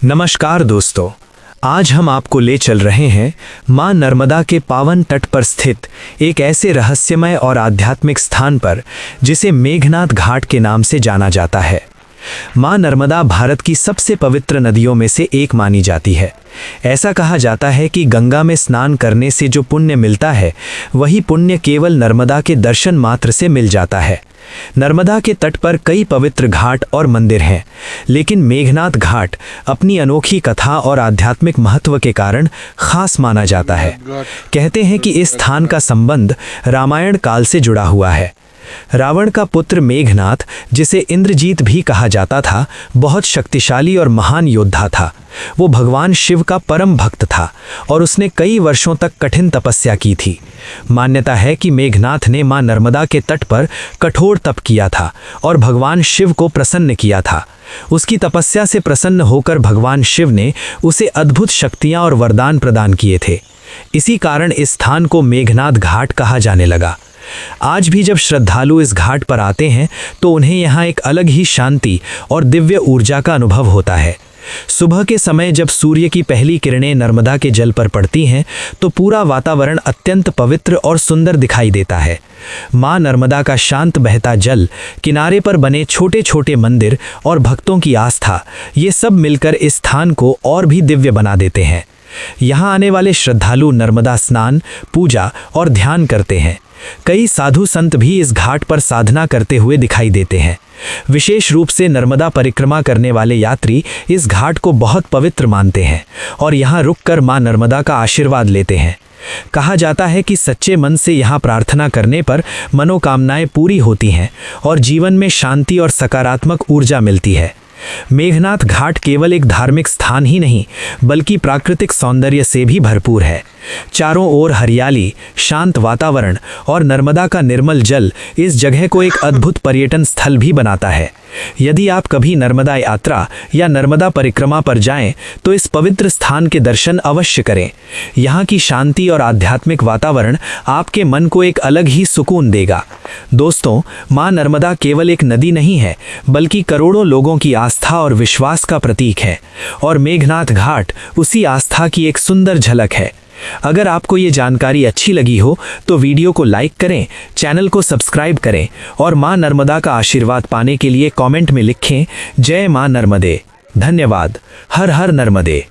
नमस्कार दोस्तों, आज हम आपको ले चल रहे हैं मां नर्मदा के पावन तट पर स्थित एक ऐसे रहस्यमय और आध्यात्मिक स्थान पर जिसे मेघनाद घाट के नाम से जाना जाता है। मां नर्मदा भारत की सबसे पवित्र नदियों में से एक मानी जाती है। ऐसा कहा जाता है कि गंगा में स्नान करने से जो पुण्य मिलता है वही पुण्य केवल नर्मदा के दर्शन मात्र से मिल जाता है। नर्मदा के तट पर कई पवित्र घाट और मंदिर हैं, लेकिन मेघनाद घाट अपनी अनोखी कथा और आध्यात्मिक महत्व के कारण खास माना जाता है। कहते हैं कि इस स्थान का संबंध रामायण काल से जुड़ा हुआ है। रावण का पुत्र मेघनाद, जिसे इंद्रजीत भी कहा जाता था, बहुत शक्तिशाली और महान योद्धा था। वो भगवान शिव का परम भक्त था और उसने कई वर्षों तक कठिन तपस्या की थी। मान्यता है कि मेघनाद ने मां नर्मदा के तट पर कठोर तप किया था और भगवान शिव को प्रसन्न किया था। उसकी तपस्या से प्रसन्न होकर भगवान शिव ने उसे अद्भुत शक्तियां और वरदान प्रदान किए थे। इसी कारण इस स्थान को मेघनाद घाट कहा जाने लगा। आज भी जब श्रद्धालु इस घाट पर आते हैं तो उन्हें यहाँ एक अलग ही शांति और दिव्य ऊर्जा का अनुभव होता है। सुबह के समय जब सूर्य की पहली किरणें नर्मदा के जल पर पड़ती हैं तो पूरा वातावरण अत्यंत पवित्र और सुंदर दिखाई देता है। मां नर्मदा का शांत बहता जल, किनारे पर बने छोटे छोटे मंदिर और भक्तों की आस्था, ये सब मिलकर इस स्थान को और भी दिव्य बना देते हैं। यहाँ आने वाले श्रद्धालु नर्मदा स्नान, पूजा और ध्यान करते हैं। कई साधु संत भी इस घाट पर साधना करते हुए दिखाई देते हैं। विशेष रूप से नर्मदा परिक्रमा करने वाले यात्री इस घाट को बहुत पवित्र मानते हैं और यहाँ रुककर मां नर्मदा का आशीर्वाद लेते हैं। कहा जाता है कि सच्चे मन से यहाँ प्रार्थना करने पर मनोकामनाएं पूरी होती हैं और जीवन में शांति और सकारात्मक ऊर्जा मिलती है। मेघनाद घाट केवल एक धार्मिक स्थान ही नहीं बल्कि प्राकृतिक सौंदर्य से भी भरपूर है। चारों ओर हरियाली, शांत वातावरण और नर्मदा का निर्मल जल इस जगह को एक अद्भुत पर्यटन स्थल भी बनाता है। यदि आप कभी नर्मदा यात्रा या नर्मदा परिक्रमा पर जाएं तो इस पवित्र स्थान के दर्शन अवश्य करें। यहाँ की शांति और आध्यात्मिक वातावरण आपके मन को एक अलग ही सुकून देगा। दोस्तों, मां नर्मदा केवल एक नदी नहीं है बल्कि करोड़ों लोगों की आस्था और विश्वास का प्रतीक है और मेघनाद घाट उसी आस्था की एक सुंदर झलक है। अगर आपको ये जानकारी अच्छी लगी हो तो वीडियो को लाइक करें, चैनल को सब्सक्राइब करें और मां नर्मदा का आशीर्वाद पाने के लिए कमेंट में लिखें जय मां नर्मदे। धन्यवाद। हर हर नर्मदे।